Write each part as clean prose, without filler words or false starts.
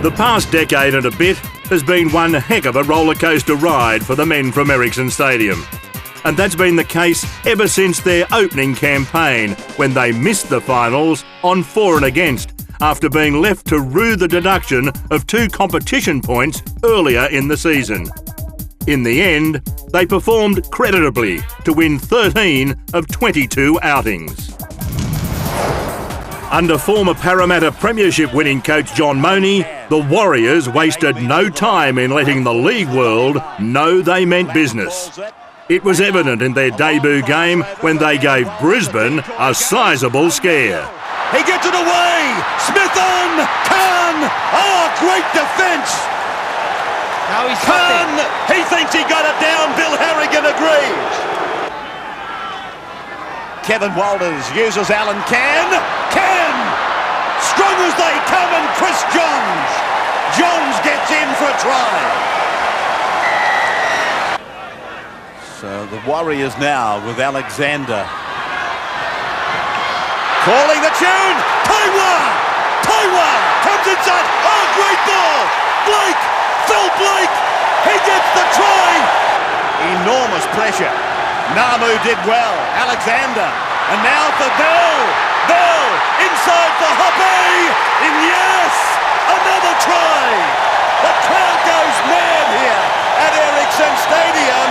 The past decade and a bit has been one heck of a roller coaster ride for the men from Ericsson Stadium. And that's been the case ever since their opening campaign, when they missed the finals on for and against, after being left to rue the deduction of 2 competition points earlier in the season. In the end, they performed creditably to win 13 of 22 outings. Under former Parramatta Premiership winning coach John Monie, the Warriors wasted no time in letting the league world know they meant business. It was evident in their debut game when they gave Brisbane a sizable scare. He gets it away! Smith on! Khan! Oh, great defence! Now he's Khan! He thinks he got it down. Bill Harrigan agrees. Kevin Walters uses Alan Can. Can! Strong as they come, and Chris Johns. Johns gets in for a try. So the Warriors now with Alexander. Calling the tune! Taiwa! Taiwa comes inside. Oh, great ball! Blake! Phil Blake! He gets the try! Enormous pressure. Namu did well. Alexander. And now for Bell. Bell inside for Hoppe. And yes! Another try! The crowd goes mad here at Ericsson Stadium.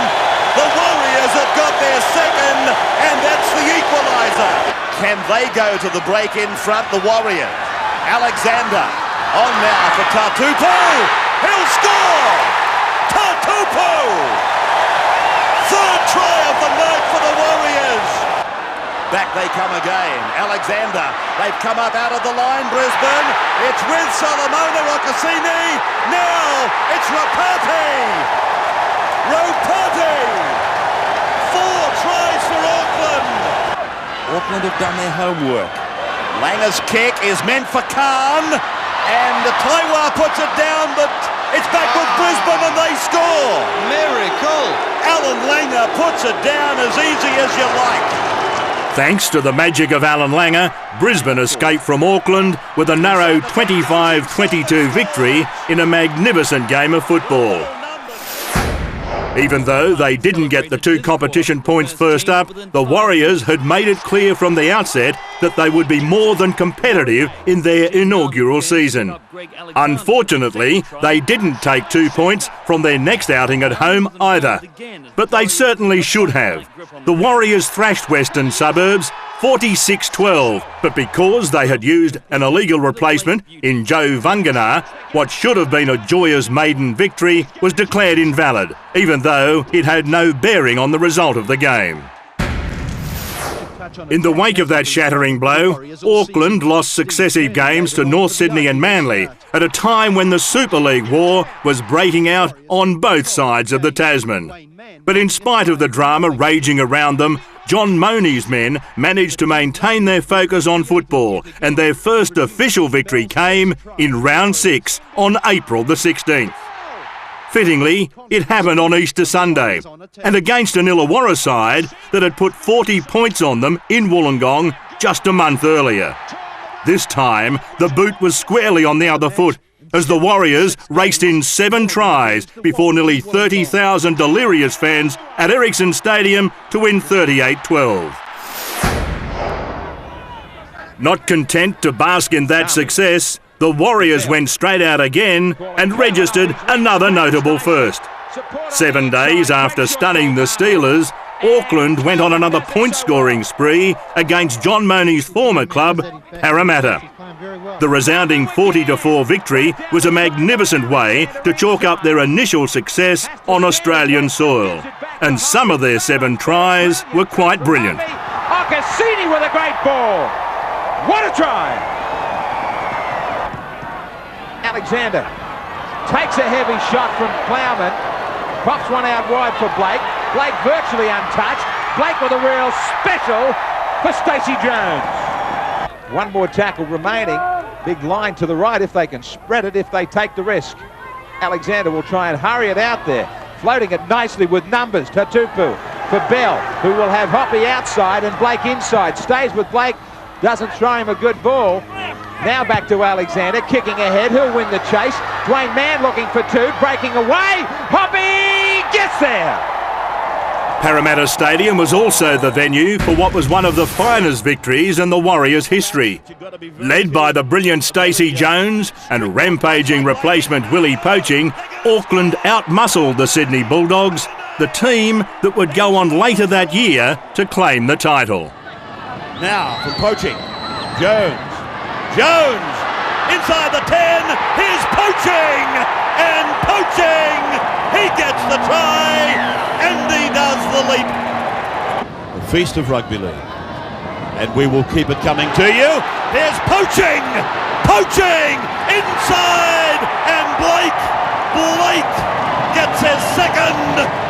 The Warriors have got their second, and that's the equaliser. Can they go to the break in front, the Warriors? Alexander on now for Tatupu. He'll score! Tatupu! Third try of the night for the Warriors. Back they come again. Alexander. They've come up out of the line, Brisbane. It's with Solomona Rokasini. Now it's Ropati. Ropati. 4 tries for Auckland. Auckland have done their homework. Langer's kick is meant for Khan. And Taiwa puts it down, but it's back with Brisbane and they score. Miracle. Alan Langer puts it down as easy as you like. Thanks to the magic of Alan Langer, Brisbane escaped from Auckland with a narrow 25-22 victory in a magnificent game of football. Even though they didn't get the 2 competition points first up, the Warriors had made it clear from the outset that they would be more than competitive in their inaugural season. Unfortunately, they didn't take 2 points from their next outing at home either. But they certainly should have. The Warriors thrashed Western Suburbs 46-12, but because they had used an illegal replacement in Joe Vunganar, what should have been a joyous maiden victory was declared invalid, even though it had no bearing on the result of the game. In the wake of that shattering blow, Auckland lost successive games to North Sydney and Manly at a time when the Super League war was breaking out on both sides of the Tasman. But in spite of the drama raging around them, John Monie's men managed to maintain their focus on football, and their first official victory came in round 6 on April the 16th. Fittingly, it happened on Easter Sunday, and against an Illawarra side that had put 40 points on them in Wollongong just a month earlier. This time, the boot was squarely on the other foot, as the Warriors raced in 7 tries before nearly 30,000 delirious fans at Ericsson Stadium to win 38-12. Not content to bask in that success, the Warriors went straight out again and registered another notable first. 7 days after stunning the Steelers, Auckland went on another point-scoring spree against John Monie's former club, Parramatta. The resounding 40-4 victory was a magnificent way to chalk up their initial success on Australian soil. And some of their 7 tries were quite brilliant. Cassini with a great ball. What a try! Alexander takes a heavy shot from Plowman. Pops one out wide for Blake. Blake virtually untouched. Blake with a real special for Stacey Jones. 1 more tackle remaining. Big line to the right if they can spread it, if they take the risk. Alexander will try and hurry it out there. Floating it nicely with numbers. Tatupu for Bell, who will have Hoppe outside and Blake inside. Stays with Blake, doesn't throw him a good ball. Now back to Alexander, kicking ahead. He'll win the chase. Dwayne Mann looking for two, breaking away. Hoppy gets there. Parramatta Stadium was also the venue for what was one of the finest victories in the Warriors' history. Led by the brilliant Stacey Jones and rampaging replacement Willie Poaching, Auckland outmuscled the Sydney Bulldogs, the team that would go on later that year to claim the title. Now from Poaching. Jones inside the 10. Here's Poaching, and Poaching, he gets the try, and he does the leap. The feast of rugby league, and we will keep it coming to you. Here's Poaching inside, and Blake gets his second.